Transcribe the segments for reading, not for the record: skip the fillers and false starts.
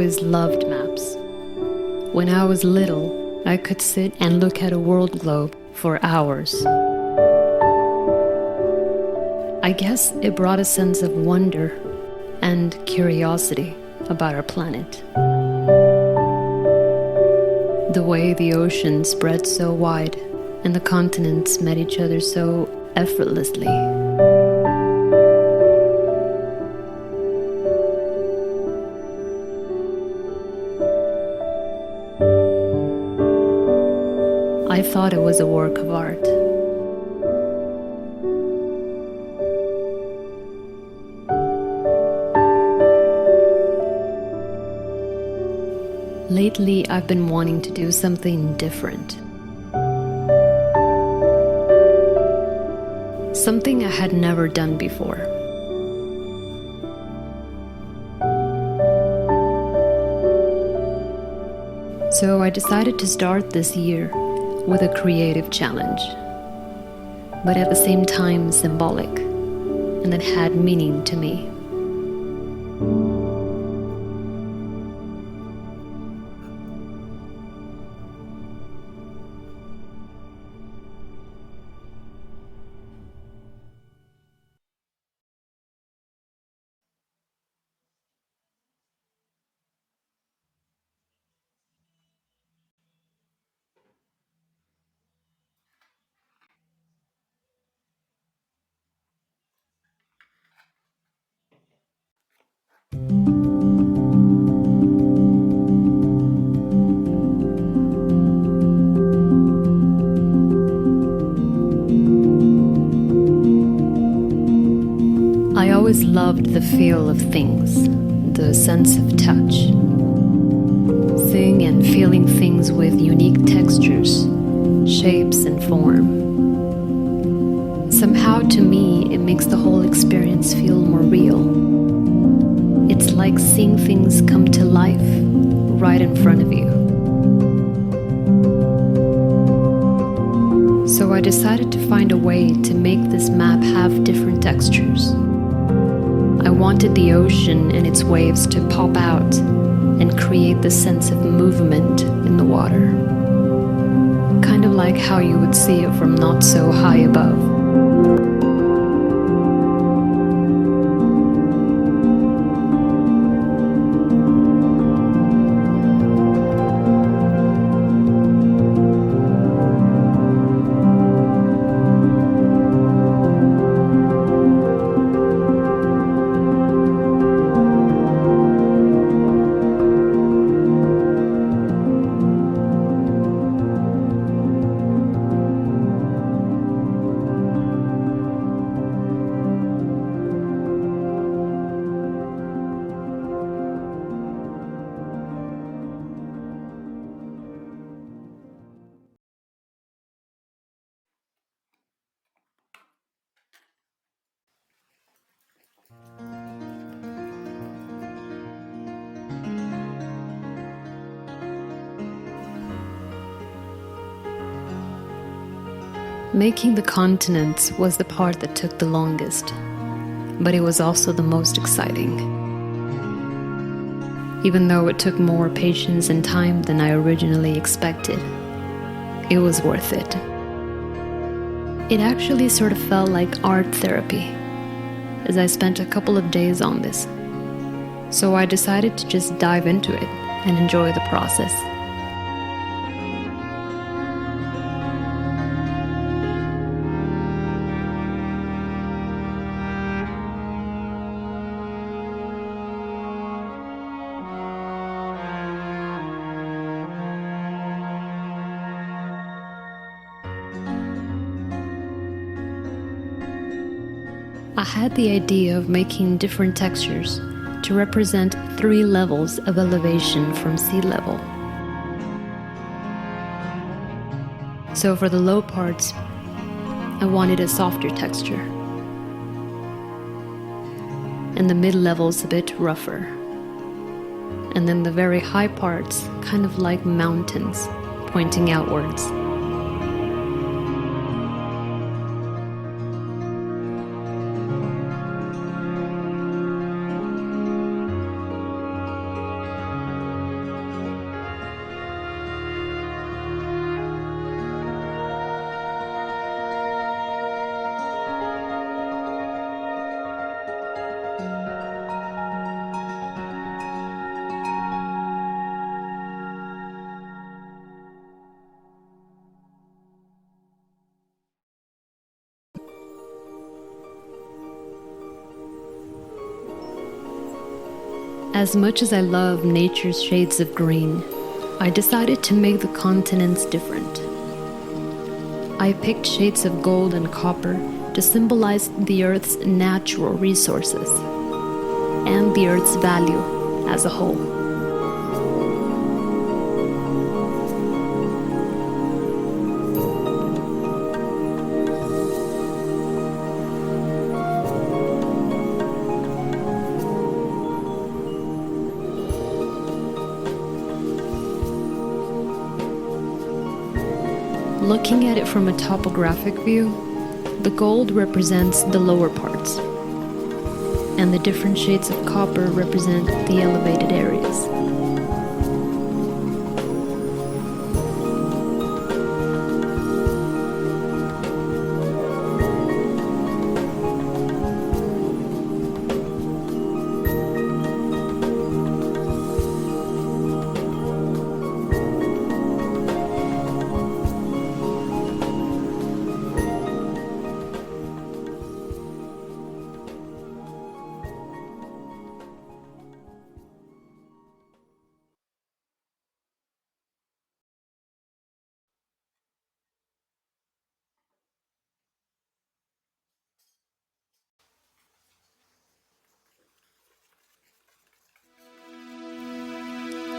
always loved maps. When I was little, I could sit and look at a world globe for hours. I guess it brought a sense of wonder and curiosity about our planet. The way the ocean spread so wide and the continents met each other so effortlessly. I thought it was a work of art. Lately, I've been wanting to do something different. Something I had never done before. So I decided to start this year with a creative challenge, but at the same time symbolic, and that had meaning to me. I always loved the feel of things, the sense of touch. Seeing and feeling things with unique textures, shapes and form. Somehow to me, it makes the whole experience feel more real. It's like seeing things come to life right in front of you. So I decided to find a way to make this map have different textures. I wanted the ocean and its waves to pop out and create the sense of movement in the water. Kind of like how you would see it from not so high above. Making the continents was the part that took the longest, but it was also the most exciting. Even though it took more patience and time than I originally expected, it was worth it. It actually sort of felt like art therapy, as I spent a couple of days on this. So I decided to just dive into it and enjoy the process. I had the idea of making different textures to represent 3 levels of elevation from sea level. So for the low parts, I wanted a softer texture, and the mid-levels a bit rougher, and then the very high parts kind of like mountains pointing outwards. As much as I love nature's shades of green, I decided to make the continents different. I picked shades of gold and copper to symbolize the Earth's natural resources and the Earth's value as a whole. Looking at it from a topographic view, the gold represents the lower parts, and the different shades of copper represent the elevated areas.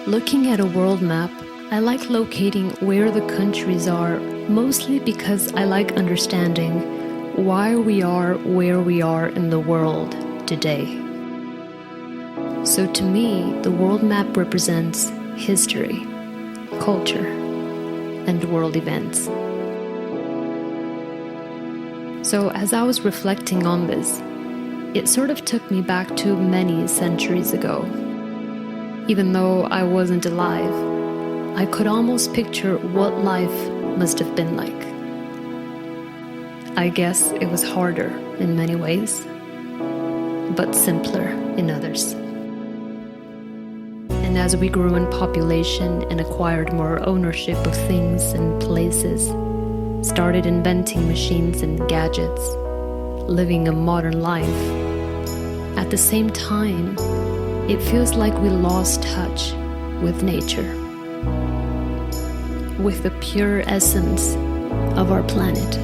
Looking at a world map, I like locating where the countries are, mostly because I like understanding why we are where we are in the world today. So to me, the world map represents history, culture, and world events. So as I was reflecting on this, it sort of took me back to many centuries ago. Even though I wasn't alive, I could almost picture what life must have been like. I guess it was harder in many ways, but simpler in others. And as we grew in population and acquired more ownership of things and places, started inventing machines and gadgets, living a modern life, at the same time, it feels like we lost touch with nature, with the pure essence of our planet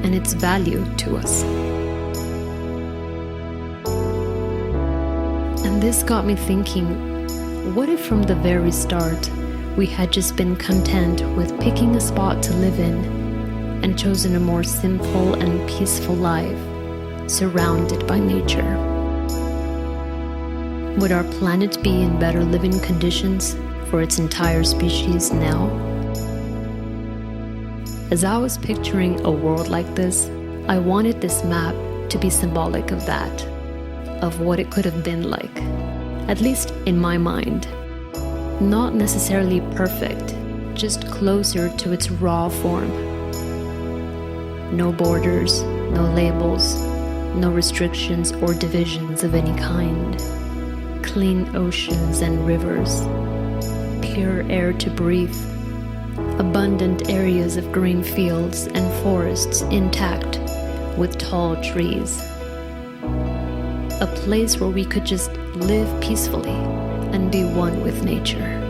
and its value to us. And this got me thinking, what if from the very start we had just been content with picking a spot to live in and chosen a more simple and peaceful life, surrounded by nature? Would our planet be in better living conditions for its entire species now? As I was picturing a world like this, I wanted this map to be symbolic of that, of what it could have been like, at least in my mind. Not necessarily perfect, just closer to its raw form. No borders, no labels, no restrictions or divisions of any kind. Clean oceans and rivers, pure air to breathe, abundant areas of green fields and forests intact with tall trees. A place where we could just live peacefully and be one with nature.